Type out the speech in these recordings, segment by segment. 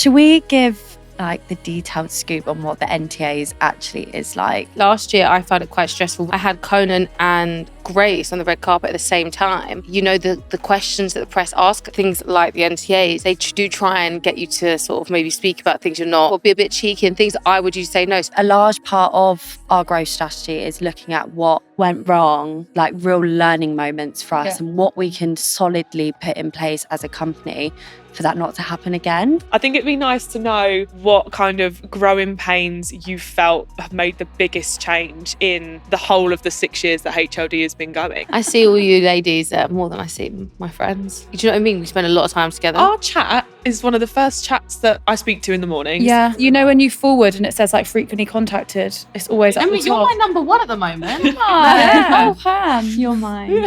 Should we give like the detailed scoop on what the NTAs actually is like? Last year, I found it quite stressful. I had Conan and Grace on the red carpet at the same time. You know, the questions that the press ask, things like the NTAs, they do try and get you to sort of maybe speak about things you're not, or be a bit cheeky and things that I would say no. A large part of our growth strategy is looking at what went wrong, like real learning moments for us and what we can solidly put in place as a company for that not to happen again. I think it'd be nice to know what kind of growing pains you felt have made the biggest change in the whole of the 6 years that HLD has been going. I see all you ladies more than I see my friends. Do you know what I mean? We spend a lot of time together. Our chat is one of the first chats that I speak to in the mornings. Yeah, you know when you forward and it says like frequently contacted, it's always up Emily, the you're top. my number one at the moment. Oh, Pam, you're mine.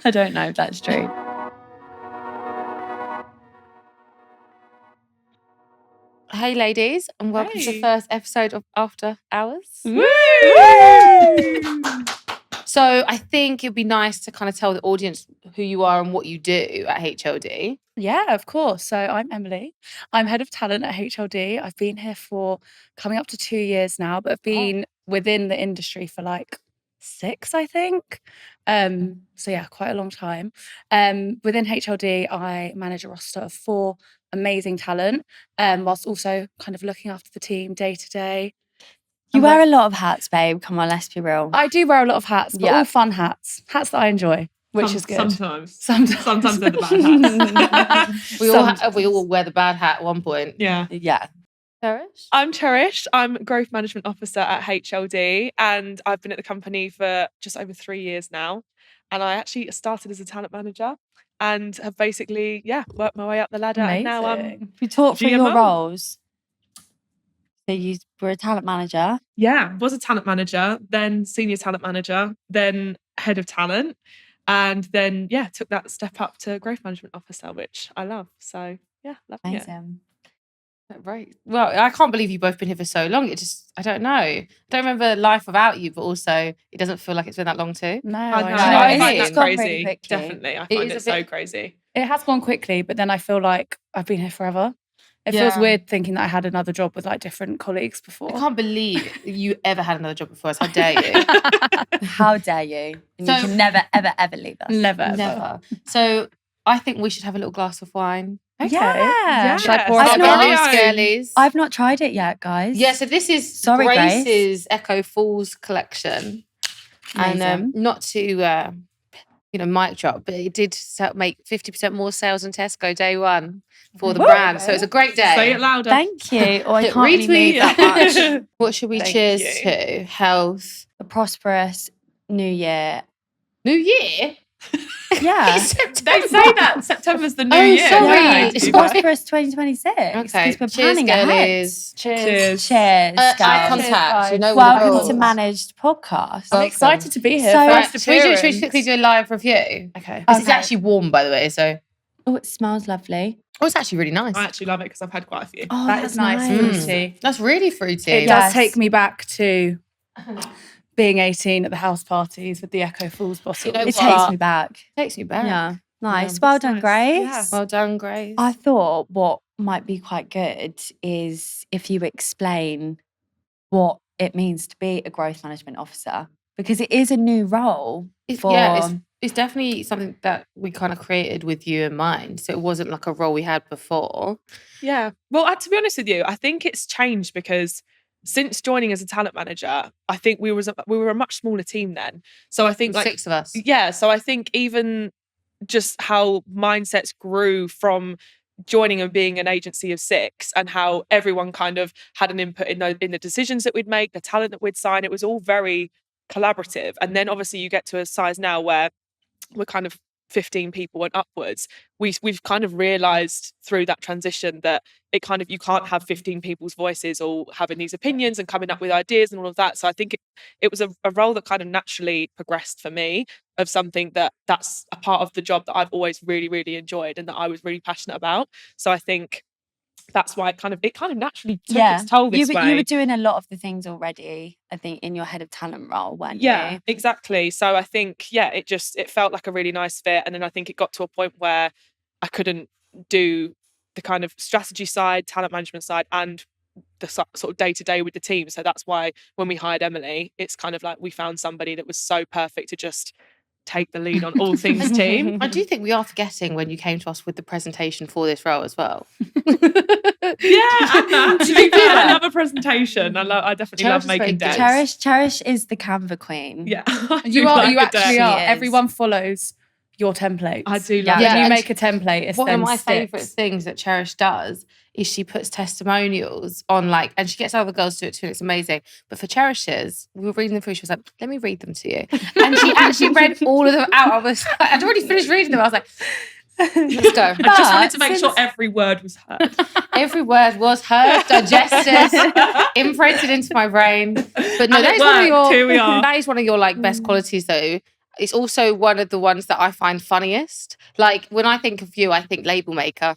I don't know if that's true. Hey ladies, and welcome to the first episode of After Hours. Woo! So I think it'd be nice to kind of tell the audience who you are and what you do at HLD. Yeah, of course. So I'm Emily. I'm head of talent at HLD. I've been here for coming up to 2 years now, but I've been within the industry for like 6, I think. So yeah, quite a long time. Within HLD, I manage a roster of 4 amazing talent, whilst also kind of looking after the team day to day. You wear a lot of hats, babe. Come on, let's be real. I do wear a lot of hats, but all fun hats that I enjoy, which is good. Sometimes they're the bad hats. We all wear the bad hat at one point. Yeah. Cherish? I'm Cherish. I'm Growth Management Officer at HLD, and I've been at the company for just over 3 years now. And I actually started as a talent manager and have basically, worked my way up the ladder. Amazing. And now I'm We talked through your GMO. roles. So you were a talent manager. was a talent manager, then senior talent manager, then head of talent, and then took that step up to growth management officer, which I love. So loving it. Amazing. Right. Well, I can't believe you've both been here for so long. It just, I don't know. I don't remember life without you, but also it doesn't feel like it's been that long too. No, I know. I I find It's that gone really crazy. quickly. Definitely, I It find is it a so bit- crazy. It has gone quickly, but then I feel like I've been here forever. It feels weird thinking that I had another job with like different colleagues before. I can't believe you ever had another job before us. How dare you? How dare you? And So- you can never, ever, ever leave us. Never, ever. Never. So I think we should have a little glass of wine. Okay. Yeah. Should I pour I've it not- down? Very own. girlies. I've not tried it yet, guys. Yeah, so this is Sorry, Grace. Grace's Echo Falls collection. Amazing. And not to, mic drop, but it did make 50% more sales on Tesco day one for the brand. So it's a great day. Say it louder. Thank you. Oh, I can't really Retweet. move that much. What should we Thank cheers you. to? Health. A prosperous new year. New Year? Yeah. Don't say that. September's the new Oh, year. sorry. Yeah. It's Prosperous 2026. Okay. Because we're Cheers, planning ahead. girlies. Cheers. Cheers, Eye guys. contact. You know what Welcome rules. to Managed Podcast. I'm excited to be here. So- Right, First should we appearance. quickly do a live review? Okay. This is Okay. actually warm, by the way, so... Oh, it smells lovely. Oh, it's actually really nice. I actually love it because I've had quite a few. Oh, That that's is nice. Mm. Fruity. That's really fruity. It Yes. does take me back to being 18 at the house parties with the Echo Falls bottle. You know It what? takes me back. Takes me back. Yeah. Nice. Yeah, Well that's done, nice. Grace. Yeah. Well done, Grace. I thought what might be quite good is if you explain what it means to be a growth management officer, because it is a new role. It's definitely something that we kind of created with you in mind. So it wasn't like a role we had before. Yeah. Well, to be honest with you, I think it's changed because since joining as a talent manager, I think we were a much smaller team then. So I think like 6 of us. yeah, so I think even just how mindsets grew from joining and being an agency of 6 and how everyone kind of had an input in the decisions that we'd make, the talent that we'd sign, it was all very collaborative. And then obviously you get to a size now where we're kind of 15 people and upwards. We've kind of realized through that transition that you can't have 15 people's voices all having these opinions and coming up with ideas and all of that. So I think it was a role that kind of naturally progressed for me, of something that's a part of the job that I've always really, really enjoyed and that I was really passionate about. So I think that's why it kind of naturally took its toll this way. You were doing a lot of the things already, I think, in your head of talent role, weren't you? Yeah, exactly. So I think, it felt like a really nice fit. And then I think it got to a point where I couldn't do the kind of strategy side, talent management side, and the sort of day-to-day with the team. So that's why when we hired Emily, it's kind of like we found somebody that was so perfect to just take the lead on all things team. I do think we are forgetting when you came to us with the presentation for this role as well. Yeah, and that. To be fair, I love a presentation. I definitely Cherish love is very making good. decks. Cherish is the Canva Queen. Yeah. You actually are. She is. Everyone follows your templates. I do Yeah. love When it. you make a template, it's One then of my sticks. favourite things that Cherish does is she puts testimonials on, like, and she gets other girls to do it too, and it's amazing. But for Cherish's, we were reading them through, she was like, let me read them to you. And she actually read all of them out. I'd already finished reading them. I was like, let's go. I just wanted to make sure every word was heard. Every word was heard, digested, imprinted into my brain. But no, And that it is one of worked. Here your we are. that is one of your like best qualities though. It's also one of the ones that I find funniest. Like when I think of you, I think label maker.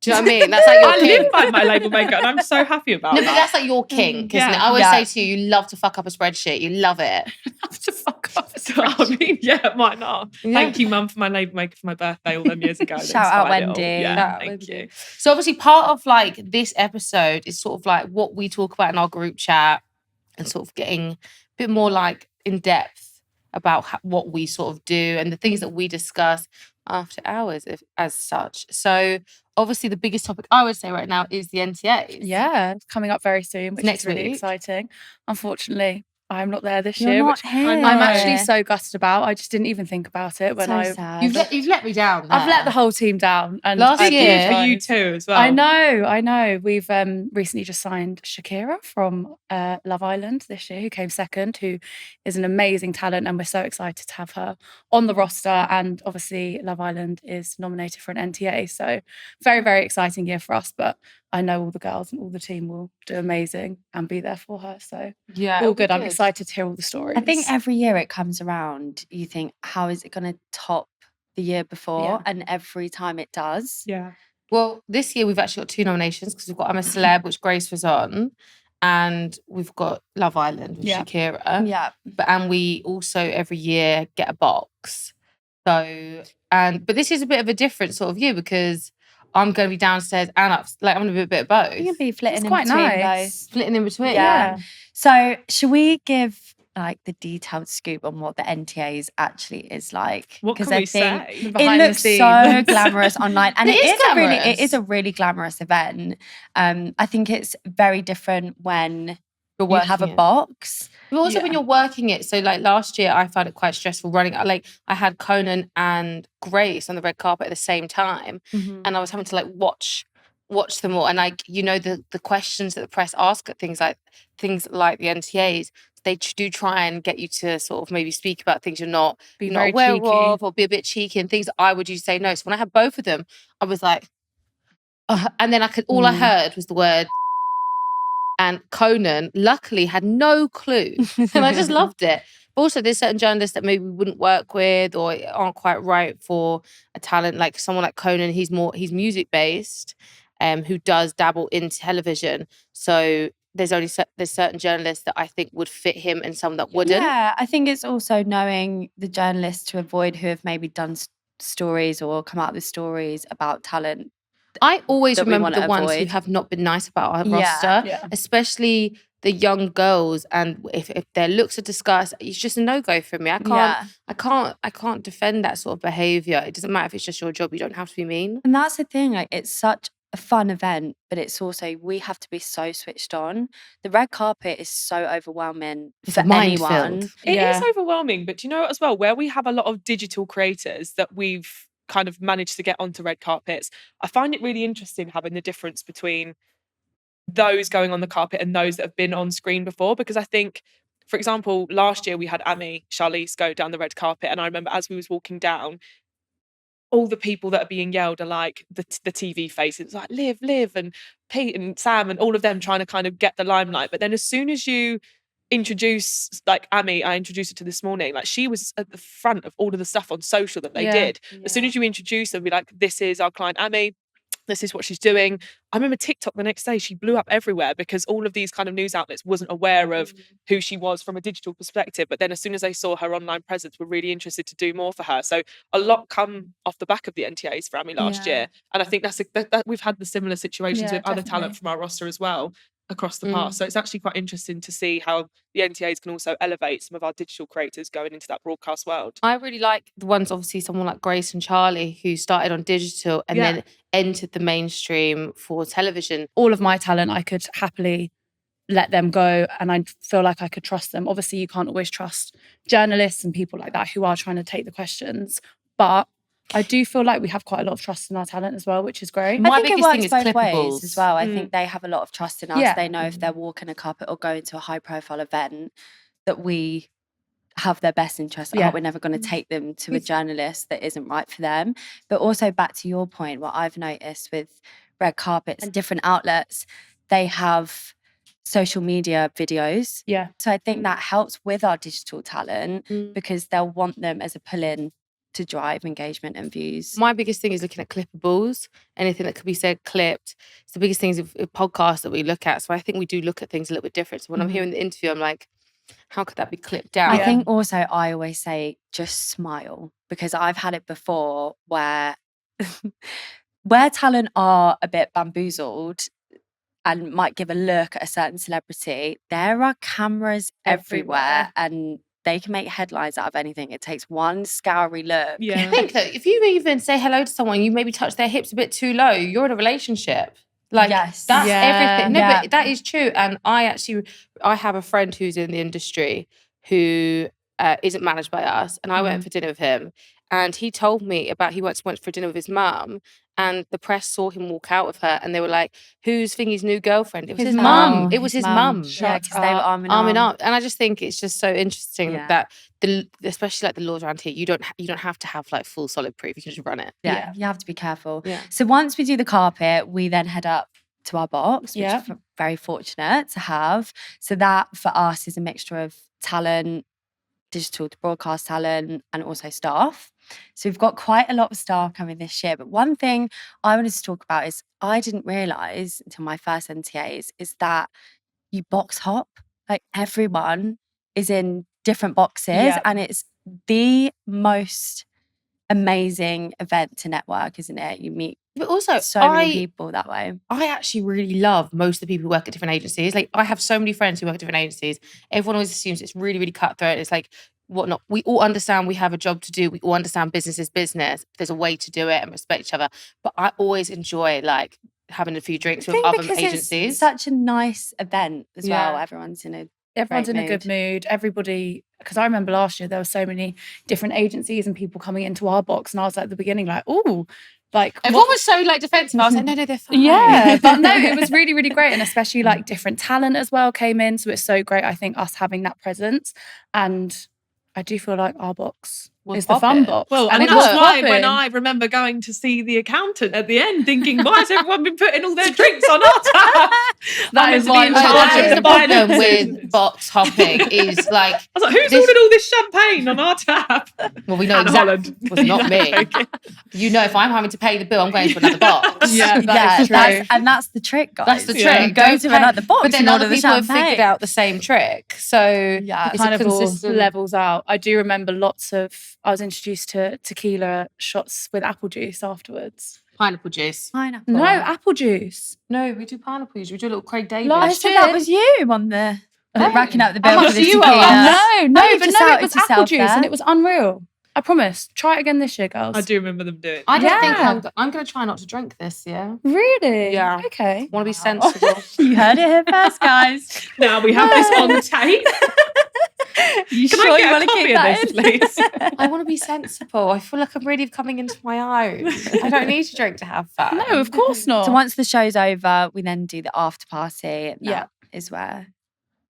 Do you know what I mean? That's like your I king. live by my label maker and I'm so happy about No, that. but that's like your king, isn't it? I always say to you, you love to fuck up a spreadsheet. You love it. To fuck off. I mean, yeah, why not? Yeah. Thank you, Mum, for my label maker for my birthday all them years ago. that Shout out, inspired it all. Wendy. Yeah, Shout out, thank Wendy. you. So obviously part of like this episode is sort of like what we talk about in our group chat and sort of getting a bit more like in depth about what we sort of do and the things that we discuss after hours as such. So obviously the biggest topic I would say right now is the NTAs. Yeah, it's coming up very soon, which Next is really week. exciting. Unfortunately, I'm not there this You're year, not which here. I'm actually so gutted about. I just didn't even think about it when So sad. You've let me down there. I've let the whole team down. And Last I year- For you apologise. too as well. I know. We've recently just signed Shakira from Love Island this year, who came second, who is an amazing talent, and we're so excited to have her on the roster. And obviously, Love Island is nominated for an NTA, so very, very exciting year for us. But I know all the girls and all the team will do amazing and be there for her. So Yeah, all good. I'm excited to hear all the stories. I think every year it comes around, you think, how is it going to top the year before? Yeah. And every time it does. Yeah. Well, this year we've actually got 2 nominations because we've got I'm a Celeb, which Grace was on, and we've got Love Island with Yeah. Shakira. Yeah. And we also every year get a box. So but this is a bit of a different sort of year because I'm going to be downstairs and up. Like I'm going to be a bit of both. You can be flitting It's in quite between nice. Splitting in between. Yeah. So should we give like the detailed scoop on what the NTAs actually is like? What can I we think say? it Behind the looks so scenes. glamorous online, and It is glamorous. it is a really glamorous event. I think it's very different when You're you have a working it. box. But also when Yeah. you're working it. So like last year I found it quite stressful running. Like I had Conan and Grace on the red carpet at the same time. And I was having to like watch them all. And like, you know, the questions that the press ask at things like the NTAs, they do try and get you to sort of maybe speak about things you're not very aware cheeky. of or be a bit cheeky and things that I would usually say no. So when I had both of them, I was like, and then all I heard was the word. And Conan luckily had no clue. And I just loved it. But also there's certain journalists that maybe we wouldn't work with or aren't quite right for a talent. Like someone like Conan, he's music based, who does dabble in television. So there's certain journalists that I think would fit him and some that wouldn't. Yeah, I think it's also knowing the journalists to avoid who have maybe done stories or come out with stories about talent. I always that we remember wanna the ones who avoid. have not been nice about our Yeah, roster, yeah. especially the young girls. And if their looks are discussed, it's just a no-go for me. I can't defend that sort of behaviour. It doesn't matter if it's just your job. You don't have to be mean. And that's the thing, like it's such a fun event, but it's also we have to be so switched on. The red carpet is so overwhelming It's for a minefield. anyone. It Yeah. is overwhelming, but do you know what as well? Where we have a lot of digital creators that we've kind of managed to get onto red carpets, I find it really interesting having the difference between those going on the carpet and those that have been on screen before. Because I think, for example, last year we had Amy Charlize go down the red carpet, and I remember as we was walking down, all the people that are being yelled are like the TV faces. It's like Liv and Pete and Sam and all of them trying to kind of get the limelight. But then as soon as you introduce like Amy, I introduced her to this morning, like she was at the front of all of the stuff on social that they Yeah. did. As soon as you introduce her, be like, this is our client Amy, This is what she's doing. I remember TikTok the next day, she blew up everywhere because all of these kind of news outlets wasn't aware of who she was from a digital perspective. But then as soon as they saw her online presence, were really interested to do more for her. So a lot come off the back of the NTAs for Amy last year. And I think that we've had the similar situations with other talent from our roster as well across the past. So it's actually quite interesting to see how the NTAs can also elevate some of our digital creators going into that broadcast world. I really like the ones, obviously, someone like Grace and Charlie, who started on digital and then entered the mainstream for television. All of my talent, I could happily let them go and I feel like I could trust them. Obviously, you can't always trust journalists and people like that who are trying to take the questions, but I do feel like we have quite a lot of trust in our talent as well, which is great. I think it works both ways as well. I think they have a lot of trust in us. They know if they're walking a carpet or going to a high profile event that we have their best interest at heart. We're never going to take them to a journalist that isn't right for them. But also back to your point, what I've noticed with red carpets and different outlets, they have social media videos. So I think that helps with our digital talent because they'll want them as a pull-in to drive engagement and views. My biggest thing is looking at clippables, anything that could be said clipped. It's the biggest things of podcasts that we look at. So I think we do look at things a little bit different. So when I'm hearing the interview, I'm like, how could that be clipped down? I think also I always say just smile, because I've had it before where talent are a bit bamboozled and might give a look at a certain celebrity, there are cameras everywhere and they can make headlines out of anything. It takes one scoury look. I think that if you even say hello to someone, you maybe touch their hips a bit too low, you're in a relationship. Like, that's everything. No, but that is true. And I have a friend who's in the industry who isn't managed by us. And I went for dinner with him. And he told me about, he went for dinner with his mum. And the press saw him walk out with her. And they were like, who's Thingy's new girlfriend? It was his mum. It was his mum. Yeah, because they were arm in arm. And I just think it's just so interesting that, especially like the laws around here, you don't have to have like full solid proof. You can just run it. You have to be careful. So once we do the carpet, we then head up to our box, which we're very fortunate to have. So that for us is a mixture of talent, digital to broadcast talent, and also staff. So we've got quite a lot of staff coming this year. But one thing I wanted to talk about is I didn't realise until my first NTAs is that you box hop. Like everyone is in different boxes and it's the most amazing event to network, isn't it? You meet but also so many people that way. I actually really love most of the people who work at different agencies. Like I have so many friends who work at different agencies. Everyone always assumes it's really, really cutthroat. It's like whatnot. We all understand we have a job to do. We all understand business is business. There's a way to do it and respect each other. But I always enjoy like having a few drinks with other agencies. It's such a nice event as well. Everyone's in a good mood. Everybody, because I remember last year there were so many different agencies and people coming into our box, and I was at the beginning like, oh, like everyone was so like defensive. I was like, no, they're fine. Yeah, but no, it was really, really great, and especially like different talent as well came in, so it's so great. I think us having that presence, and I do feel like our box is the fun box. Well, and that's why when I remember going to see the accountant at the end thinking, why has everyone been putting all their drinks on our tap? That is the problem with box hopping is like... I was like, who's ordered all this champagne on our tap? Well, we know exactly. It was not me. Okay. You know, if I'm having to pay the bill, I'm going to another box. That's true. And that's the trick, guys. That's the trick. Go to another box. But then other people have figured out the same trick. So it kind of all levels out. I do remember I was introduced to tequila shots with apple juice afterwards. Pineapple juice. Pineapple. No, apple juice. No, we do pineapple juice. We do a little Craig David. Last year, that was you on the racking up the bill for the tequila. It was apple juice and it was unreal. I promise. Try it again this year, girls. I do remember them doing it. I don't think I'm going to try not to drink this year. Really? Yeah. Okay. Want to be sensible. You heard it here first, guys. Now we have this on tape. You Can sure I you want get to a keep copy that of this, please? I want to be sensible. I feel like I'm really coming into my own. I don't need to drink to have fun. No, of course not. So once the show's over, we then do the after party. And that is where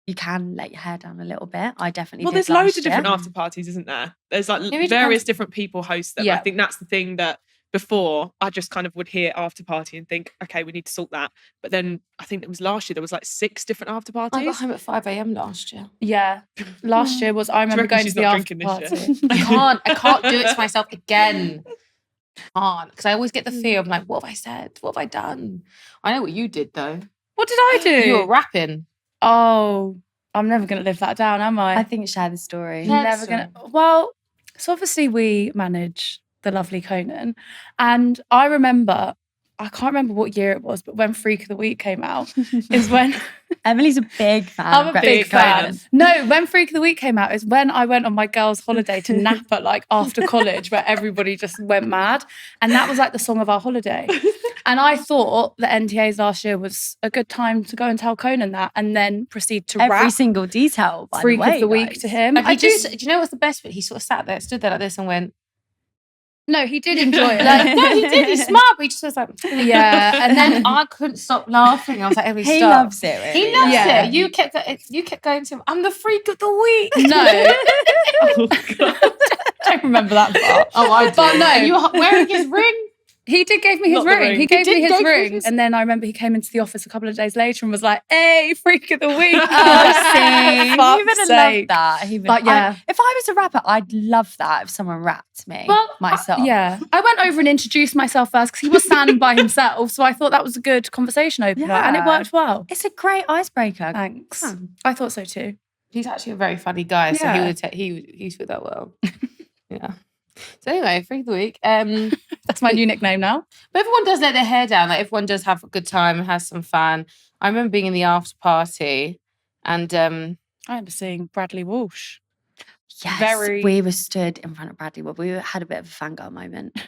you can let your hair down a little bit. I definitely did. There's loads of different after parties, isn't there? There's like various different people host them. Yeah. I think that's the thing that before I just kind of would hear after party and think, okay, we need to sort that. But then I think it was last year, there was like 6 different after parties. I got home at 5 a.m. last year. Yeah. Last year was, I remember going to the after party. I can't do it to myself again. can't, because I always get the fear of like, what have I said? What have I done? I know what you did though. What did I do? You were rapping. Oh, I'm never going to live that down, am I? I think share the story. Share the Never story. going to. Well, so obviously we manage the lovely Conan. And I remember, I can't remember what year it was, but when Freak of the Week came out is when... Emily's a big fan. I'm of a big fan. Conan. No, when Freak of the Week came out is when I went on my girls' holiday to Napa, like after college, where everybody just went mad. And that was like the song of our holiday. And I thought the NTAs last year was a good time to go and tell Conan that and then proceed to Every rap single detail, by Freak the way, of the Week guys. to him. And do you know what's the best bit? He sort of stood there like this and went, No, he did enjoy it. like, no, he did. He's smart, but he just was like, Yeah, And then I couldn't stop laughing. I was like, He stop. loves it. Really. He loves Yeah. it. You kept going to him. I'm the freak of the week. no, Oh, God. I don't remember that part. Oh, I do. But no. And you were wearing his ring. He did give me his Not the ring. ring. He He gave did me his give you ring. his- And then I remember he came into the office a couple of days later and was like, hey, Freak of the Week. Oh, see, he Fuck's would have loved sake. that. He would, But yeah. if I was a rapper, I'd love that if someone rapped me myself. Yeah. I went over and introduced myself first because he was standing by himself. So I thought that was a good conversation opener. And it Yeah. worked well. It's a great icebreaker. Thanks. Huh. I thought so too. He's actually a very funny guy, so Yeah. he fit that well. Yeah. So anyway, freak of the week. That's my new nickname now. But everyone does let their hair down. Like everyone does have a good time and has some fun. I remember being in the after party, and I remember seeing Bradley Walsh. Yes, we were stood in front of Bradley. Well, we had a bit of a fangirl moment.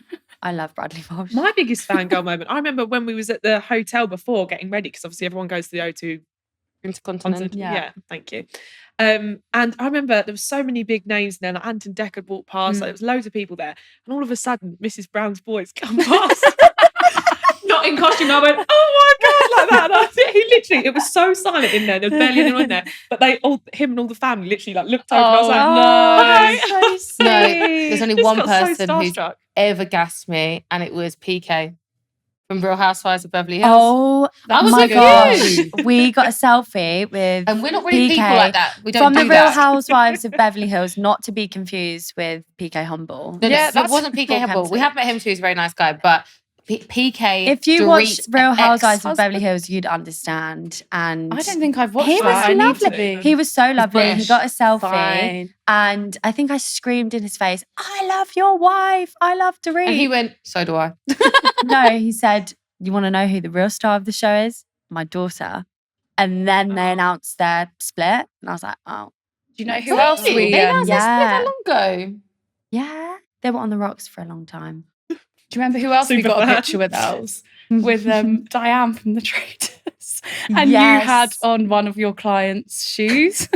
I love Bradley Walsh. My biggest fangirl moment. I remember when we was at the hotel before getting ready, because obviously everyone goes to the O2 Intercontinental. Yeah, thank you. And I remember there were so many big names in there. Like Ant and Deck had walked past. Like, there was loads of people there, and all of a sudden, Mrs. Brown's boys come past, not in costume. I went, "Oh my god!" like that. And I think he literally, it was so silent in there. There was barely anyone in there, but him and all the family literally like looked over. And I was like, no. "Hi." So No, sweet. there's only Just one got so person who's starstruck. ever gassed me, and it was PK from Real Housewives of Beverly Hills. Oh I was my with gosh. you. We got a selfie with And we're not really PK people like that. We don't from do the Real that. Housewives of Beverly Hills, not to be confused with PK Humble. No, Yeah, it that's wasn't PK Humble. Brockhampton. We have met him too. He's a very nice guy, but PK. If you watch Dorit, Real Housewives of ex-husband. Beverly Hills, you'd understand. And I don't think I've watched he that. was I need lovely. to be. He was so lovely. He British. got a selfie, Fine. and I think I screamed in his face, "I love your wife. I love Dorit." And he went, so do I. No, he said, "You want to know who the real star of the show is? My daughter." And then they announced their split, and I was like, "Oh, Do you know who Really? else we... They announced this yeah. that long ago. yeah." They were on the rocks for a long time. Do you remember who else we Super got a fan. picture with ours? With Diane from the Traders. And Yes. you had on one of your clients' shoes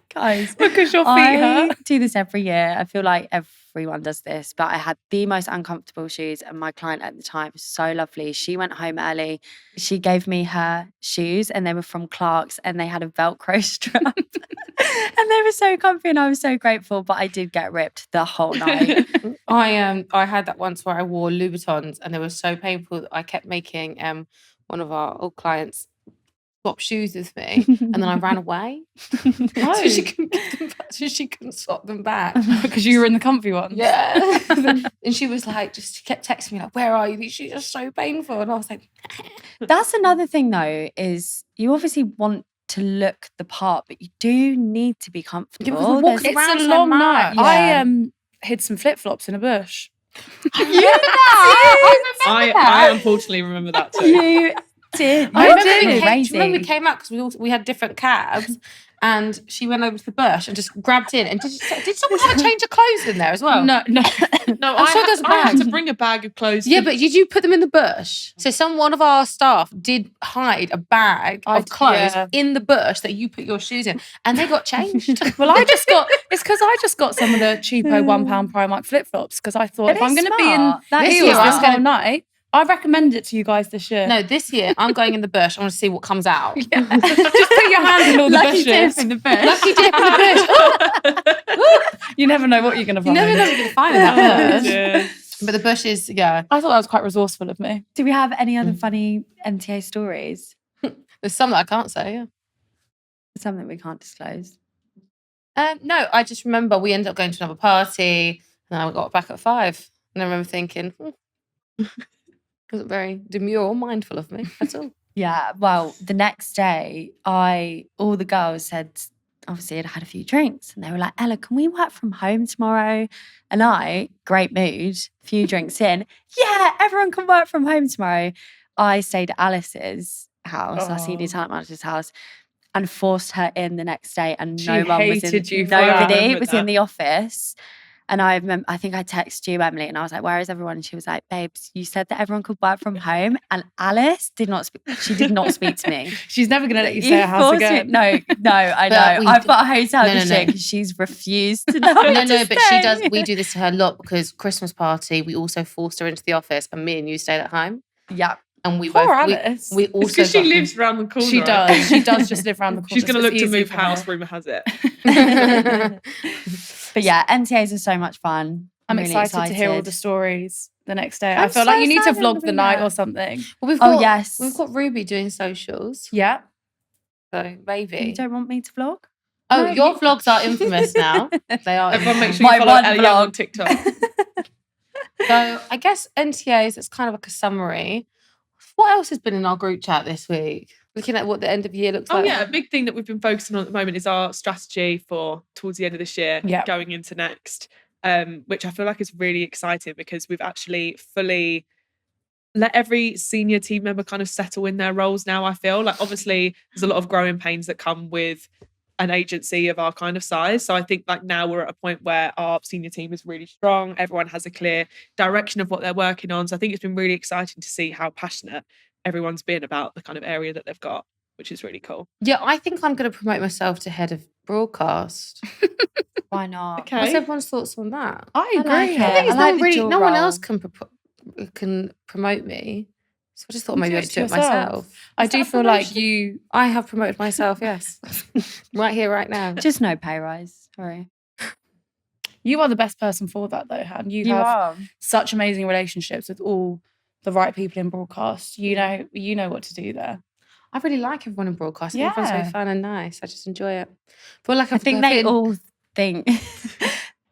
Guys, because your feet I hurt. do this every year. I feel like everyone does this, but I had the most uncomfortable shoes, and my client at the time was so lovely. She went home early. She gave me her shoes, and they were from Clark's, and they had a Velcro strap, and they were so comfy, and I was so grateful. But I did get ripped the whole night. I had that once where I wore Louboutins, and they were so painful that I kept making one of our old clients swap shoes with me, and then I ran away. So she couldn't give them back, so she couldn't swap them back. Because you were in the comfy ones. Yeah. And she was like, she kept texting me like, where are you? These shoes are so painful. And I was like, That's another thing, though, is you obviously want to look the part, but you do need to be comfortable. because we're walking There's- around It's a so long much. night. Yeah. I hid some flip-flops in a bush. You did that? I unfortunately remember that too. You did. I You remember did. we Do Crazy. you remember we came out because we had different cabs, and she went over to the bush and just grabbed in. And did someone have a change of clothes in there as well? No. No, I'm sure there's a I had bag. to bring a bag of clothes. Yeah, to- but did you put them in the bush? So one of our staff did hide a bag of clothes yeah. in the bush that you put your shoes in, and they got changed. Well, it's because I just got some of the cheapo £1 Primark flip-flops because I thought It if I'm is going to be in smart. That is heels smart. this whole night, I recommend it to you guys this year. No, this year I'm going in the bush. I want to see what comes out. Just put your hand in all the Lucky bushes. dip in the bush. Lucky dip in the bush. You never know what you're going to You find. never know what you're going to find in that bush. Yeah. But the bush is, yeah. I thought that was quite resourceful of me. Do we have any other funny NTA stories? There's some that I can't say, yeah. Something we can't disclose. No, I just remember we ended up going to another party, and then I got back at 5. And I remember thinking, Wasn't very demure or mindful of me at all. Yeah, well, the next day, all the girls said, obviously, I'd had a few drinks, and they were like, Ella, can we work from home tomorrow? And I, great mood, few drinks in, yeah, everyone can work from home tomorrow. I stayed at Alice's house, our senior talent manager's house, and forced her in the next day, and She no one was in. hated you for that. Nobody was in the office. And I remember, I think I texted you, Emily, and I was like, where is everyone? And she was like, babes, you said that everyone could work from home. And Alice did not speak. She did not speak to me. She's never going to let you stay at her house again. No, I know. I've got a hotel this year because she's refused to know. But she does. We do this to her a lot because Christmas party, we also forced her into the office and me and you stayed at home. Yeah. And we Poor both, Alice. we also Because she lives around the corner. She does. She does just live around the corner. She's going to so look it's to easy move for her. house, rumour has it. But yeah, NTAs are so much fun. I'm really excited to hear all the stories the next day. I I'm feel so like you need to excited vlog to the be night there. or something. Well, we've got, yes. We've got Ruby doing socials. Yeah. So maybe. You don't want me to vlog? Oh, No, your you- vlogs are infamous now. They are. Everyone make infamous. sure My you follow one Ella Young on vlog. TikTok. So I guess NTAs, it's kind of like a summary. What else has been in our group chat this week? Looking at what the end of year looks Oh like. yeah, a big thing that we've been focusing on at the moment is our strategy for towards the end of this year, Yeah. going into next, which I feel like is really exciting because we've actually fully let every senior team member kind of settle in their roles now. I feel like obviously there's a lot of growing pains that come with an agency of our kind of size. So I think like now we're at a point where our senior team is really strong. Everyone has a clear direction of what they're working on. So I think it's been really exciting to see how passionate everyone's been about the kind of area that they've got, which is really cool. Yeah, I think I'm going to promote myself to head of broadcast. Why not? Okay. What's everyone's thoughts on that? I I agree. like it. I think it's I like not the really. dual No one role. else can promote me. So I just thought You maybe do I'd it do it yourself. myself. I Is do that a feel like promotion? you. I have promoted myself. Yes, right here, right now. Just no pay rise. Sorry. You are the best person for that, though, Han. You have are. such amazing relationships with all the right people in broadcast. You know what to do there. I really like everyone in broadcasting. Everyone's very Yeah. fun and nice. I just enjoy it. Feel like I think they all think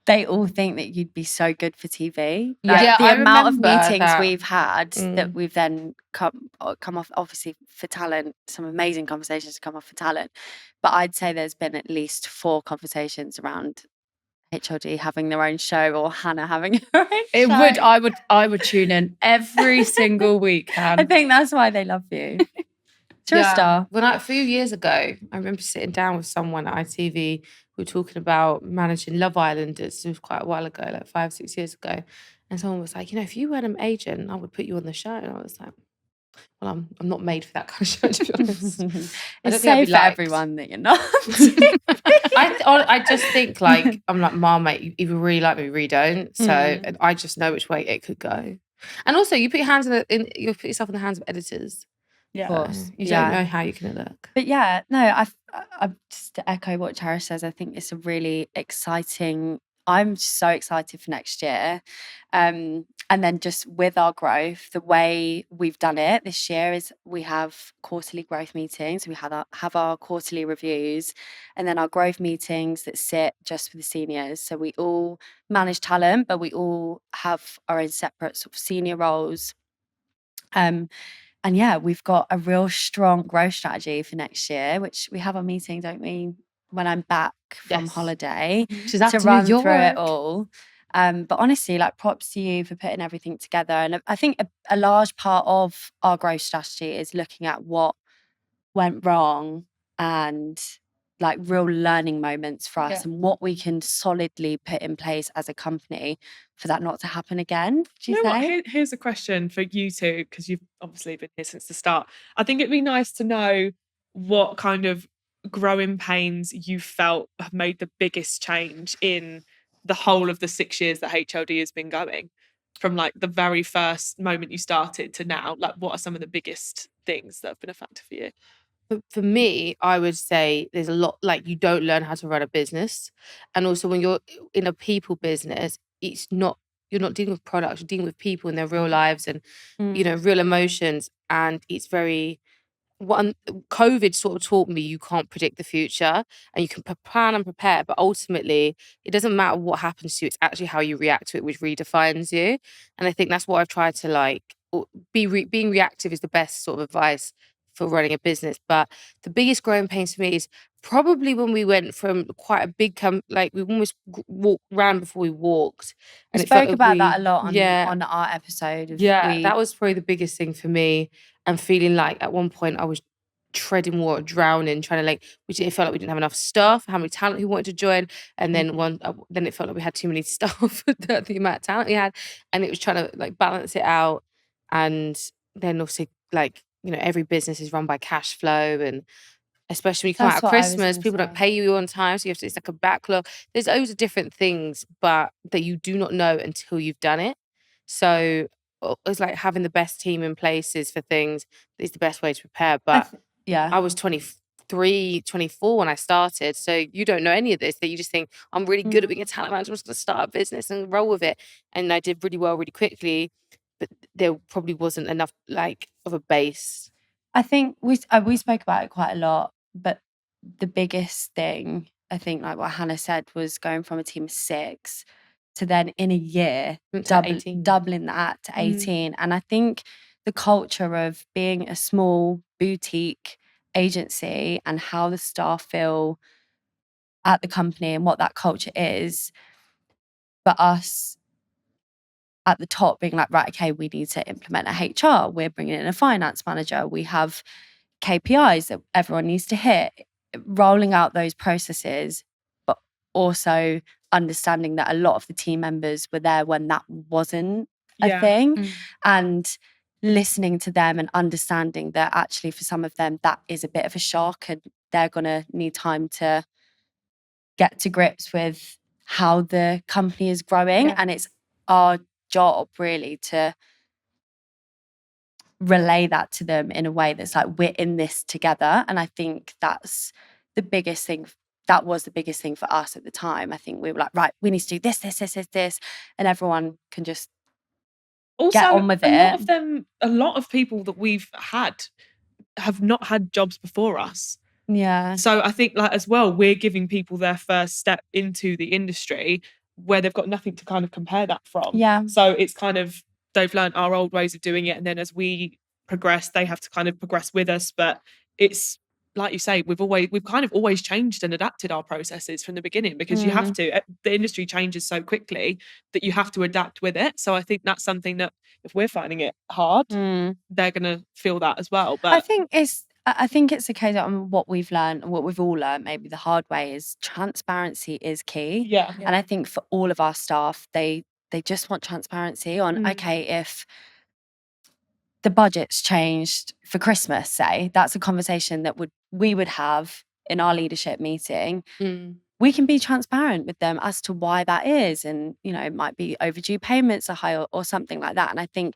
they all think that you'd be so good for TV. Yeah. Like, Yeah, the I amount of remember meetings that. we've had that Mm. we've then come off, obviously for talent, some amazing conversations to come off for talent. But I'd say there's been at least 4 conversations around HLD having their own show or Hannah having her own It show. would. I would tune in every single week, Han. I think that's why they love you. You're a star. When a few years ago, I remember sitting down with someone at ITV. We were talking about managing Love Islanders. It was quite a while ago, like 5-6 years ago. And someone was like, if you weren't an agent, I would put you on the show. And I was like, well, I'm not made for that kind of show, to be honest. I don't It's think I'd safe be for liked. everyone that you're not. I just think like I'm like, Mom, mate, you either really like me, or you really don't. So and I just know which way it could go. And also, you put your hands you put yourself in the hands of editors. Yeah. Of course. You Yeah. don't know how you're gonna look. But yeah, no, I just to echo what Cherish says, I think it's a really exciting. I'm so excited for next year. And then just with our growth, the way we've done it this year is we have quarterly growth meetings. We have our quarterly reviews and then our growth meetings that sit just for the seniors. So we all manage talent, but we all have our own separate sort of senior roles. And yeah, we've got a real strong growth strategy for next year, which we have a meeting, don't we, when I'm back from Yes. holiday She's out to to run New through it York. all. But honestly, like props to you for putting everything together. And I think a large part of our growth strategy is looking at what went wrong and like real learning moments for us Yeah. and what we can solidly put in place as a company for that not to happen again. Do you You know what? say? Here's a question for you two, because you've obviously been here since the start. I think it'd be nice to know what kind of growing pains you felt have made the biggest change in the whole of the 6 years that HLD has been going. From like the very first moment you started to now, like what are some of the biggest things that have been a factor for you? For me, I would say there's a lot, like you don't learn how to run a business. And also when you're in a people business, you're not dealing with products, you're dealing with people in their real lives and, real emotions. And it's very COVID sort of taught me you can't predict the future and you can plan and prepare, but ultimately it doesn't matter what happens to you. It's actually how you react to it which redefines you. And I think that's what I've tried to being reactive is the best sort of advice for running a business. But the biggest growing pains for me is probably when we went from quite a big we almost ran before we walked. We And it felt spoke like about that a lot yeah, on our episode. that was probably the biggest thing for me. And feeling like at one point I was treading water, drowning, trying to it felt like we didn't have enough staff, how many talent who wanted to join. And then then it felt like we had too many staff, the amount of talent we had. And it was trying to balance it out. And then obviously every business is run by cash flow, and especially when you come That's out of what I was Christmas, gonna people don't say. pay you on time. So it's like a backlog. There's loads of different things, but that you do not know until you've done it. So it's like having the best team in places for things is the best way to prepare. But I was 23, 24 when I started. So you don't know any of this, that you just think, I'm really good at being a talent manager. I'm just going to start a business and roll with it. And I did really well really quickly, but there probably wasn't enough of a base. I think we spoke about it quite a lot, but the biggest thing, I think, like what Hannah said, was going from a team of 6 to then in a year doubling that to 18. And I think the culture of being a small boutique agency and how the staff feel at the company and what that culture is, for us at the top being like, right, okay, we need to implement a HR. We're bringing in a finance manager. We have KPIs that everyone needs to hit, rolling out those processes, but also understanding that a lot of the team members were there when that wasn't a thing, and listening to them and understanding that actually for some of them that is a bit of a shock and they're going to need time to get to grips with how the company is growing. And it's our job really to relay that to them in a way that's like, we're in this together. And I think that's the biggest thing. That was the biggest thing for us at the time. I think we were like, right, we need to do this, and everyone can just get on with it. A lot of people that we've had have not had jobs before us. Yeah. So I think as well, we're giving people their first step into the industry where they've got nothing to kind of compare that from. Yeah. So it's kind of, they've learned our old ways of doing it. And then as we progress, they have to kind of progress with us. But it's like you say, we've kind of always changed and adapted our processes from the beginning, because you have to. The industry changes so quickly that you have to adapt with it. So I think that's something that if we're finding it hard, they're going to feel that as well. But I think it's a case of what we've learned and what we've all learned, maybe the hard way, is transparency is key. Yeah. And I think for all of our staff, they just want transparency on, okay, if the budget's changed for Christmas, say, that's a conversation that we would have in our leadership meeting. We can be transparent with them as to why that is. And, it might be overdue payments are high or something like that. And I think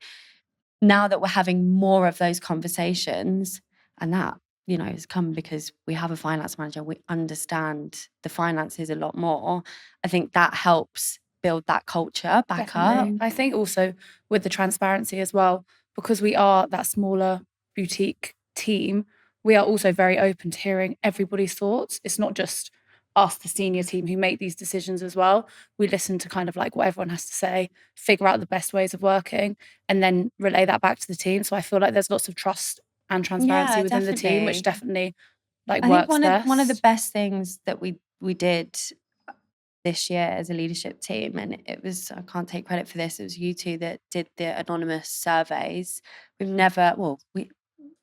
now that we're having more of those conversations, and that, has come because we have a finance manager, we understand the finances a lot more. I think that helps build that culture back up. I think also with the transparency as well, because we are that smaller boutique team, we are also very open to hearing everybody's thoughts. It's not just us, the senior team, who make these decisions as well. We listen to kind of what everyone has to say, figure out the best ways of working, and then relay that back to the team. So I feel like there's lots of trust and transparency within the team, which definitely works best. One of the best things that we did this year as a leadership team, and it was, I can't take credit for this, it was you two that did the anonymous surveys. We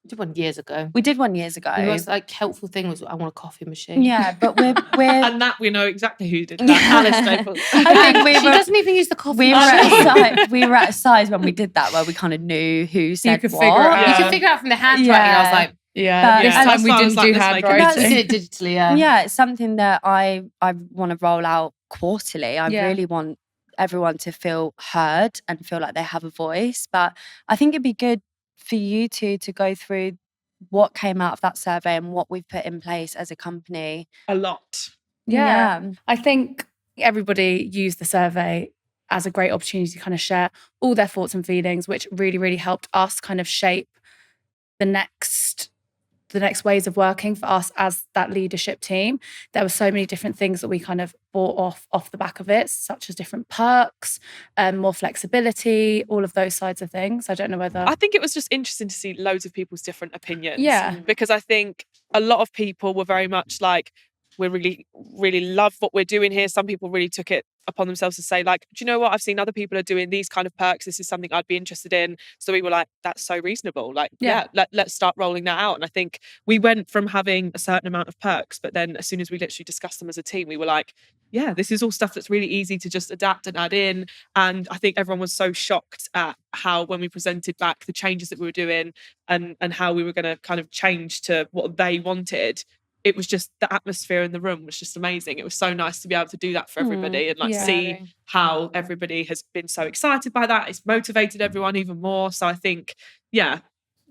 did one years ago. We did one years ago. The most helpful thing was, I want a coffee machine. Yeah, but we're and that we know exactly who did that. Alice Staples. I think she doesn't even use the coffee machine. We were at a size when we did that where we kind of knew who said could what. Figure it out. You could figure out from the handwriting. I was like, this time we didn't do handwriting. We did it digitally. Yeah, it's something that I want to roll out quarterly. I really want everyone to feel heard and feel like they have a voice. But I think it'd be good for you two to go through what came out of that survey and what we've put in place as a company. A lot. Yeah. I think everybody used the survey as a great opportunity to kind of share all their thoughts and feelings, which really, really helped us kind of shape the next the next ways of working for us as that leadership team. There were so many different things that we kind of bought off the back of it, such as different perks, more flexibility, all of those sides of things. I don't know whether... I think it was just interesting to see loads of people's different opinions. Yeah. Because I think a lot of people were very much like, we really love what we're doing here. Some people really took it upon themselves to say like, do you know what? I've seen other people are doing these kind of perks. This is something I'd be interested in. So we were like, that's so reasonable. Like, let's start rolling that out. And I think we went from having a certain amount of perks, but then as soon as we literally discussed them as a team, we were like, yeah, this is all stuff that's really easy to just adapt and add in. And I think everyone was so shocked at how, when we presented back the changes that we were doing and how we were going to kind of change to what they wanted, it was just, the atmosphere in the room was just amazing. It was so nice to be able to do that for everybody and see how everybody has been so excited by that. It's motivated everyone even more. So I think, it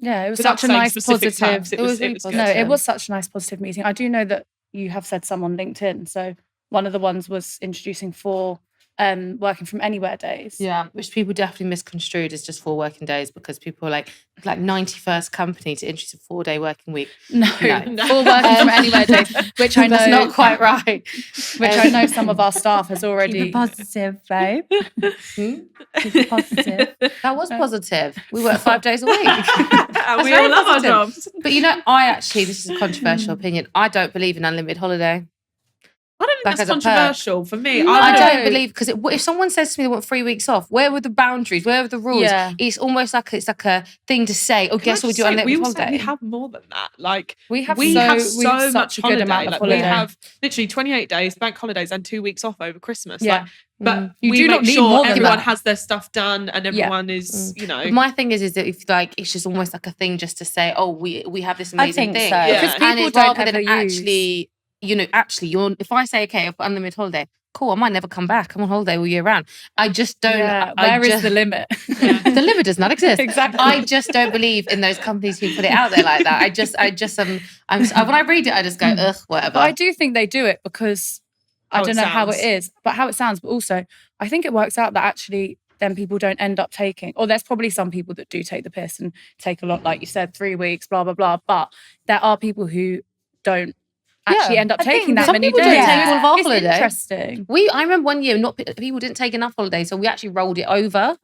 was such a nice positive. Terms, it was good. No, it was such a nice positive meeting. I do know that you have said some on LinkedIn. So one of the ones was introducing 4 working from anywhere days. Yeah, which people definitely misconstrued as just 4 working days, because people are like 91st company to introduce a 4-day working week. No. 4 working from anywhere days, which I know that's not quite right. Which I know some of our staff has already. Keep it positive, babe. Keep it positive. That was positive. We work 5 days a week. And we all love our jobs. But you know, this is a controversial opinion. I don't believe in unlimited holiday. I don't think that's controversial for me. No. I don't believe, because if someone says to me they want 3 weeks off, where were the boundaries? Where were the rules? Yeah. It's almost like it's like a thing to say. Oh, guess what we do unlimited holiday? We have more than that. Like we have so much good amount of like, holiday. We have literally 28 days, bank holidays, and 2 weeks off over Christmas. Yeah. Like, but you we do make not need sure more than everyone that. has their stuff done and everyone is, you know. But my thing is that if it's just almost like a thing just to say, oh, we have this amazing thing. So. Yeah. Because people and it's don't rather than ever actually. If I say, okay, I've got unlimited holiday, cool, I might never come back. I'm on holiday all year round. I just don't. Yeah. Where is the limit? The limit does not exist. Exactly. I just don't believe in those companies who put it out there like that. When I read it, I just go, ugh, whatever. But I do think they do it because I don't know how it sounds. is, but how it sounds. But also, I think it works out that actually then people don't end up taking, or there's probably some people that do take the piss and take a lot, like you said, 3 weeks, blah, blah, blah. But there are people who don't actually end up taking that many days. Some people don't take all of our It's holiday. Interesting. I remember one year people didn't take enough holiday, so we actually rolled it over.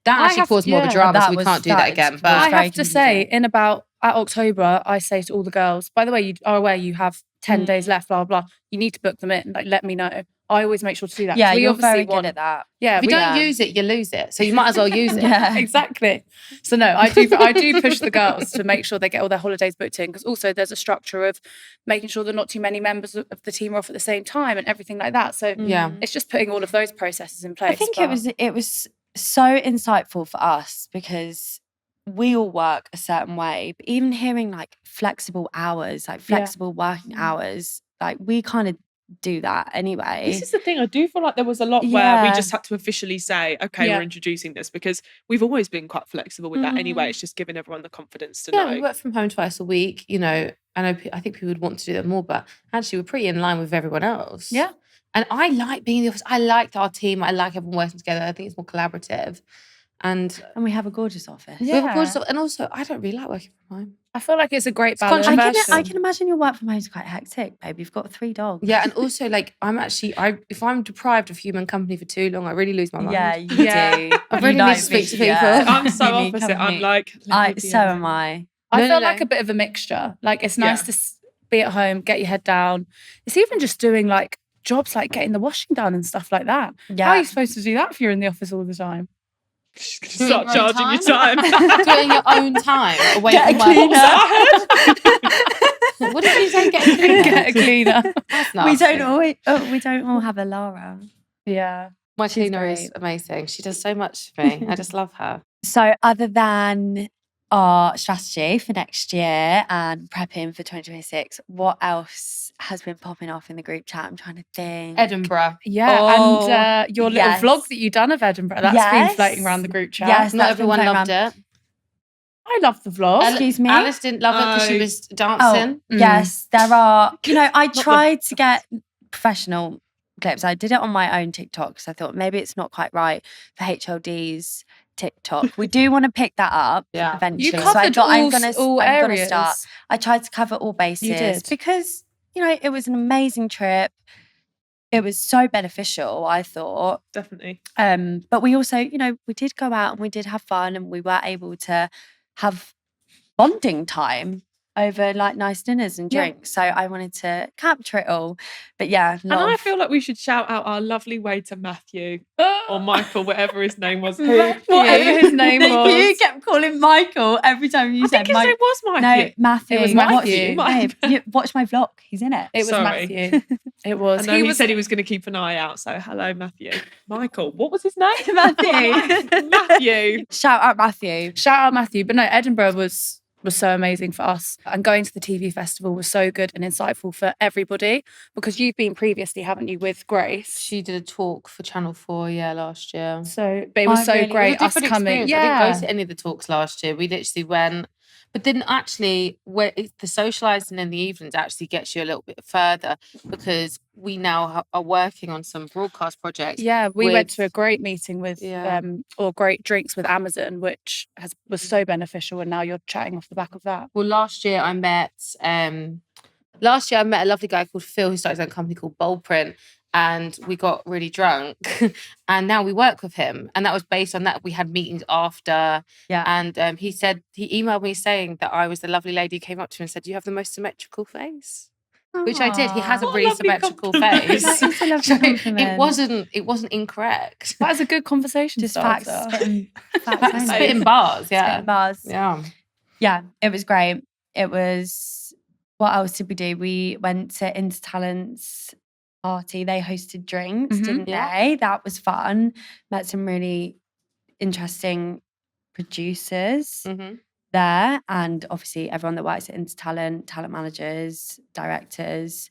That actually caused more of a drama, so we can't do that again. But I have to say, at October, I say to all the girls, by the way, you are aware you have 10 days left, blah, blah, blah. You need to book them in. Like, let me know. I always make sure to do that. Yeah, we you're obviously very good at that. Yeah, if you don't use it, you lose it. So you might as well use it. Yeah, exactly. So no, I do push the girls to make sure they get all their holidays booked in, because also there's a structure of making sure that not too many members of the team are off at the same time and everything like that. So it's just putting all of those processes in place. I think it was so insightful for us because we all work a certain way, but even hearing like flexible hours, like flexible working hours, like we kind of do that anyway. This is the thing. I do feel like there was a lot where we just had to officially say, okay, we're introducing this, because we've always been quite flexible with that anyway. It's just giving everyone the confidence to know. We work from home twice a week. You know, I think people would want to do that more, but actually we're pretty in line with everyone else. Yeah. And I like being in the office. I liked our team. I like everyone working together. I think it's more collaborative. And we have a gorgeous office. We have a gorgeous office. And also, I don't really like working from home. I feel like it's a great balance. I can imagine your work from home is quite hectic, babe. You've got 3 dogs. Yeah, and also like if I'm deprived of human company for too long, I really lose my mind. Yeah, you do. I really need to speak to people. I'm so opposite. I'm like, so am I. I feel like a bit of a mixture. Like it's nice to be at home, get your head down. It's even just doing like jobs like getting the washing done and stuff like that. Yeah. How are you supposed to do that if you're in the office all the time? Start charging your time. Doing your own time away from work. What did you say? Get a cleaner. Get a cleaner. We don't all have a Lara. Yeah. My cleaner is amazing. She does so much for me. I just love her. So other than our strategy for next year and prepping for 2026, what else has been popping off in the group chat? I'm trying to think. Edinburgh. Yeah, and your little vlog that you done of Edinburgh, that's been floating around the group chat. Yes, not everyone loved it. I loved the vlog. Excuse me? Alice didn't love it because she was dancing. Yes, there are. I tried to get professional clips. I did it on my own TikTok because I thought maybe it's not quite right for HLDs TikTok. We do want to pick that up Yeah. eventually. You So I covered thought I'm all gonna areas. start. I tried to cover all bases did. because, you know, it was an amazing trip. It was so beneficial, I thought. Definitely. But we also, you know, we did go out and we did have fun and we were able to have bonding time over like nice dinners and drinks. So I wanted to capture it all. But yeah, And I feel like we should shout out our lovely waiter Matthew or Michael, whatever his name was. Whatever his name was. You kept calling Michael every time you I said think his name was Matthew. No, Matthew. It was Matthew. Watch my vlog. He's in it. It was Sorry. Matthew. It was. I know he said he was going to keep an eye out. So hello, Matthew. Michael, what was his name? Matthew. Matthew. Shout out Matthew. Shout out Matthew. But no, Edinburgh was so amazing for us. And going to the TV festival was so good and insightful for everybody, because you've been previously, haven't you, with Grace? She did a talk for Channel 4, last year. So, but it was so really- great It was a us different coming. experience. I didn't go to any of the talks last year. We literally went, but then actually, where the socialising in the evenings actually gets you a little bit further, because we now are working on some broadcast projects. Yeah, we went with- to a great meeting with, or great drinks with Amazon, which was so beneficial. And now you're chatting off the back of that. Well, last year I met a lovely guy called Phil who started his own company called Bold Print, and we got really drunk and now we work with him, and that was based on that. We had meetings after, and he emailed me saying that I was the lovely lady who came up to him and said, "You have the most symmetrical face." Which I did. He has a What a really lovely symmetrical compliment. face. That is a lovely So compliment. it wasn't incorrect. That is a good conversation Just starter. facts. Spitting Spitting bars, yeah. Spitting bars. Yeah. Yeah, it was great. It was, what else did we do? We went to Intertalent's party. They hosted drinks, Mhm. didn't they? That was fun. Met some really interesting producers Mm-hmm. there. And obviously everyone that works at Intertalent, talent managers, directors.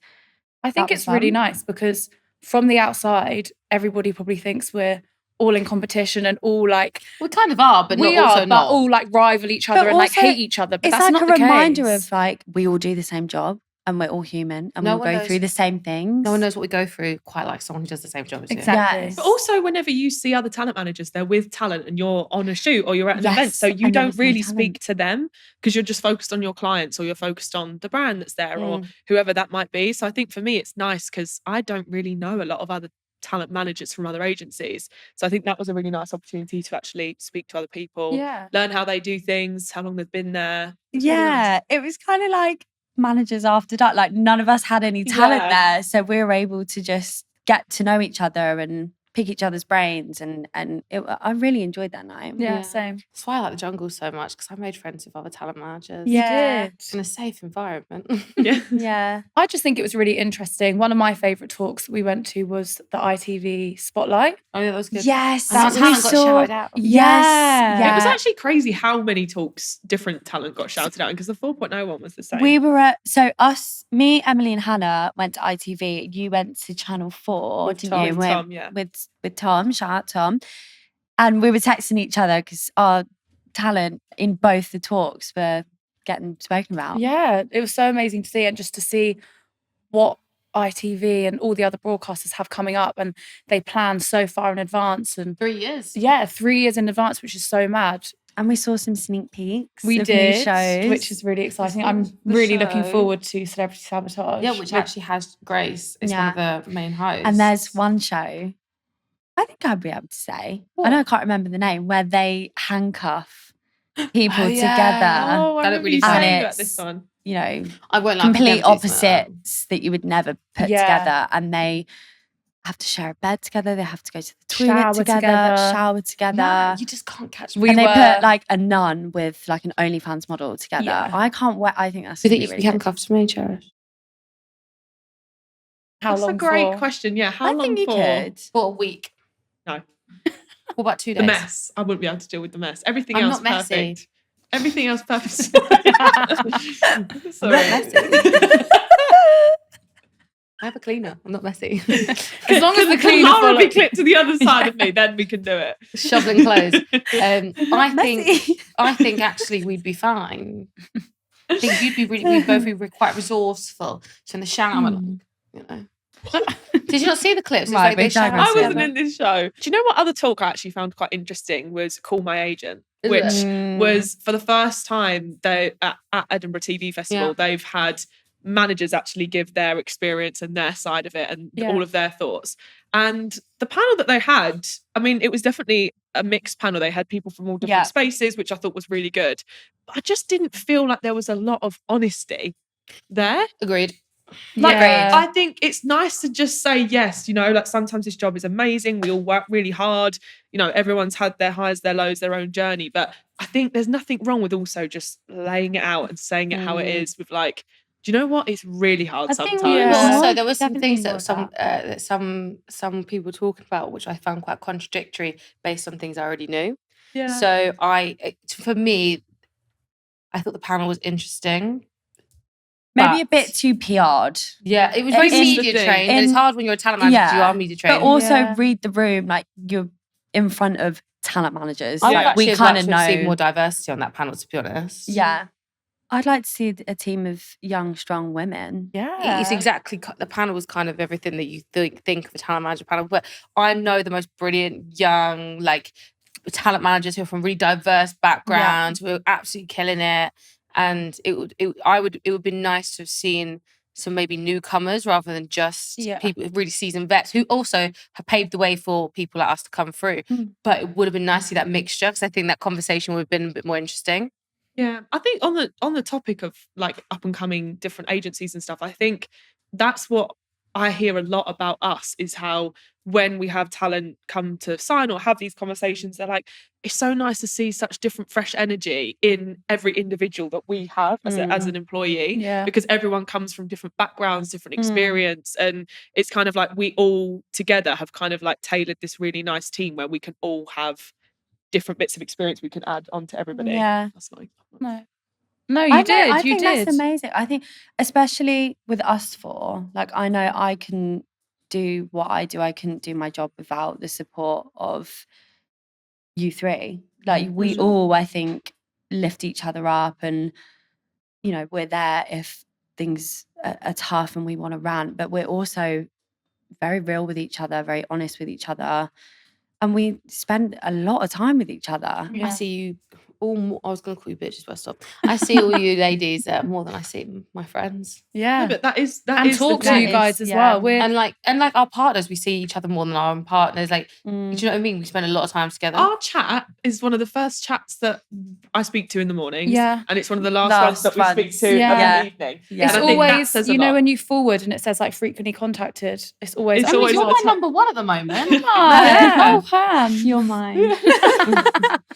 I think That was it's really fun. nice because from the outside, everybody probably thinks we're all in competition and all like We kind of are, but we not also are, not. but all like rival each other But and like also, hate each other. But It's that's like not a the reminder case. of like, we all do the same job and we're all human and No we one all go knows- through the same things. No one knows what we go through quite like someone who does the same job as you. Exactly. Yes. But also, whenever you see other talent managers, they're with talent and you're on a shoot or you're at an event. Yes, So you and they're don't with some really talent. speak to them because you're just focused on your clients or you're focused on the brand that's there or whoever that might be. So I think for me, it's nice because I don't really know a lot of other talent managers from other agencies. So I think that was a really nice opportunity to actually speak to other people, Yeah. learn how they do things, how long they've been there. It's really nice. Yeah, it was kind of like managers after dark. Like none of us had any talent Yeah. there, so we were able to just get to know each other and pick each other's brains. I really enjoyed that night. Yeah, Yeah. same. That's why I like the jungle so much, because I made friends with other talent managers. Yeah. In a safe environment. Yeah. Yeah. I just think it was really interesting. One of my favourite talks that we went to was the ITV Spotlight. Oh yeah, that was good. Yes, And our we talent got saw. shouted out. Yes, It was actually crazy how many talks different talent got shouted out because the 4.0 one was the same. We were at me, Emily, and Hannah went to ITV. You went to Channel 4, With didn't Tom, you? with Tom, yeah. With Tom. Shout out Tom. And we were texting each other because our talent in both the talks were getting spoken about. Yeah, it was so amazing to see, and just to see what ITV and all the other broadcasters have coming up, and they plan so far in advance. And 3 years. yeah, 3 years in advance, which is so mad. And we saw some sneak peeks. We of new did, shows, which is really exciting. The I'm really looking show. forward to Celebrity Sabotage. Yeah, which actually has Grace. It's one of the main hosts. And there's one show, I think I'd be able to say. What? I know I can't remember the name, where they handcuff people Oh, yeah. together. Oh, I That remember looked really you fun. saying And about this one. You know, I won't like complete them to do something like that. opposites that you would never put Yeah. together, and they have to share a bed together. They have to go to the toilet Shower together, together. shower together. Nah, you just can't catch We and they were- put like a nun with like an OnlyFans model together. Yeah. I can't wait. I think that's Do you think really, you could really be good. handcuffed to me, Cherish? How That's long a great for? question. Yeah, how I long think you for? could. For a week. No. What about 2 days? The mess. I wouldn't be able to deal with the mess. Everything I'm else not messy. perfect. Everything else perfect. I'm Sorry. not messy. I have a cleaner. I'm not messy. As long as the cleaner Laura be follows. clipped to the other side of me, then we can do it. Shoveling clothes. Not messy. I think actually we'd be fine. I think we'd both be quite resourceful. So in the shower, like, you know. Did you not see the clips? It's Right, like they we shout digress. I together. wasn't in this show. Do you know what other talk I actually found quite interesting was Call My Agent, Is which it? was for the first time they at Edinburgh TV Festival, Yeah. they've had managers actually give their experience and their side of it and all of their thoughts. And the panel that they had, I mean, it was definitely a mixed panel. They had people from all different spaces, which I thought was really good. But I just didn't feel like there was a lot of honesty there. Agreed. Like, Yeah. I think it's nice to just say yes, you know, like sometimes this job is amazing. We all work really hard. You know, everyone's had their highs, their lows, their own journey. But I think there's nothing wrong with also just laying it out and saying it how it is with like, do you know what? It's really hard I think sometimes. we But Yeah. also, there were some Definitely things more that some people were talking about, which I found quite contradictory based on things I already knew. Yeah. So for me, I thought the panel was interesting. Maybe a but- bit too PR'd. Yeah, it was very This is the media thing. trained, and it's hard when you're a talent manager because you are media trained. But also Yeah. read the room, like you're in front of talent managers. I would Yeah. actually We have kind liked of to have seen know. more diversity on that panel, to be honest. Yeah. I'd like to see a team of young, strong women. Yeah. It's exactly, the panel was kind of everything that you think of a talent manager panel. But I know the most brilliant young, like, talent managers who are from really diverse backgrounds, who are absolutely killing it. And it would be nice to have seen some maybe newcomers rather than just people really seasoned vets who also have paved the way for people like us to come through. But it would have been nice to see that mixture, because I think that conversation would have been a bit more interesting. Yeah, I think on the topic of like up and coming different agencies and stuff, I think that's what I hear a lot about us, is how when we have talent come to sign or have these conversations, they're like, it's so nice to see such different fresh energy in every individual that we have as an employee, because everyone comes from different backgrounds, different experience, and it's kind of like we all together have kind of like tailored this really nice team where we can all have different bits of experience we can add onto everybody. Yeah. That's not No, you I did. know, I you think did. that's amazing. I think, especially with us four, like I know I can do what I do. I couldn't do my job without the support of you three. Like we all, I think, lift each other up, and you know, we're there if things are tough and we want to rant, but we're also very real with each other, very honest with each other, and we spend a lot of time with each other. I see you all more, I was going to call you bitches, but stop. I see all you ladies more than I see my friends. Yeah. but that is and the talk to thing. you guys as yeah. well. We're And like our partners, we see each other more than our own partners. Like, do you know what I mean? We spend a lot of time together. Our chat is one of the first chats that I speak to in the mornings. Yeah. And it's one of the last ones that we speak to in the evening. Yeah. It's And I think that always, says a you know, lot. when you forward and it says like frequently contacted, it's always. It's Emily, always you're what's my number one at the moment. Oh, Ham. You're mine.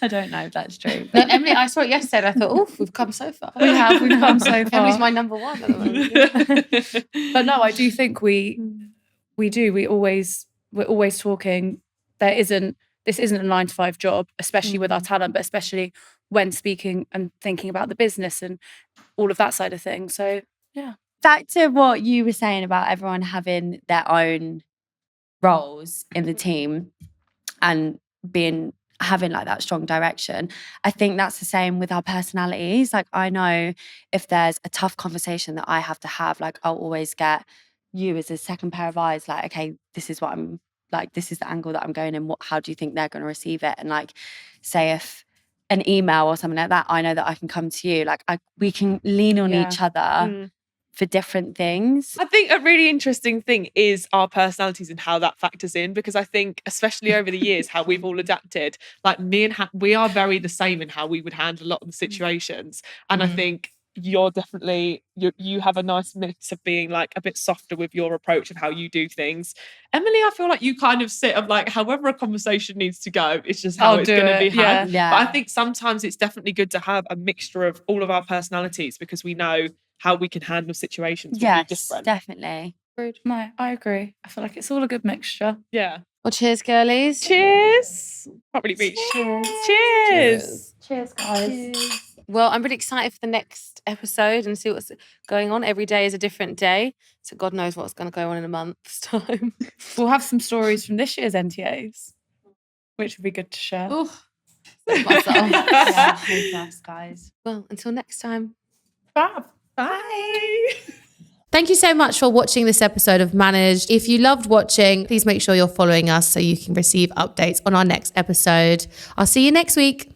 I don't know if that's true. No, Emily, I saw it yesterday and I thought, oh, we've come so far. We've come so far. Emily's my number one at the moment. But no, I do think we do. We're always talking. This isn't a 9-to-5 job, especially with our talent, but especially when speaking and thinking about the business and all of that side of things. So yeah. Back to what you were saying about everyone having their own roles in the team and having like that strong direction. I think that's the same with our personalities. Like I know if there's a tough conversation that I have to have, like I'll always get you as a second pair of eyes, like, okay, this is what I'm like, this is the angle that I'm going in. How do you think they're going to receive it? And like, say if an email or something like that, I know that I can come to you. Like we can lean on each other for different things. I think a really interesting thing is our personalities and how that factors in, because I think, especially over the years, how we've all adapted. Like me and we are very the same in how we would handle a lot of the situations. And I think you're definitely, you have a nice mix of being like a bit softer with your approach of how you do things. Emily, I feel like you kind of sit of like, however a conversation needs to go, it's just how it's going to be had. Yeah. But I think sometimes it's definitely good to have a mixture of all of our personalities, because we know how we can handle situations will be different. Definitely. No, I agree. I feel like it's all a good mixture. Yeah. Well, cheers, girlies. Cheers. Can't really reach. Cheers. Cheers, guys. Well, I'm really excited for the next episode and see what's going on. Every day is a different day. So God knows what's going to go on in a month's time. We'll have some stories from this year's NTAs, which would be good to share. Ooh, save myself. Yeah, thanks, guys. Well, until next time. Fab. Bye. Thank you so much for watching this episode of Managed. If you loved watching, please make sure you're following us so you can receive updates on our next episode. I'll see you next week.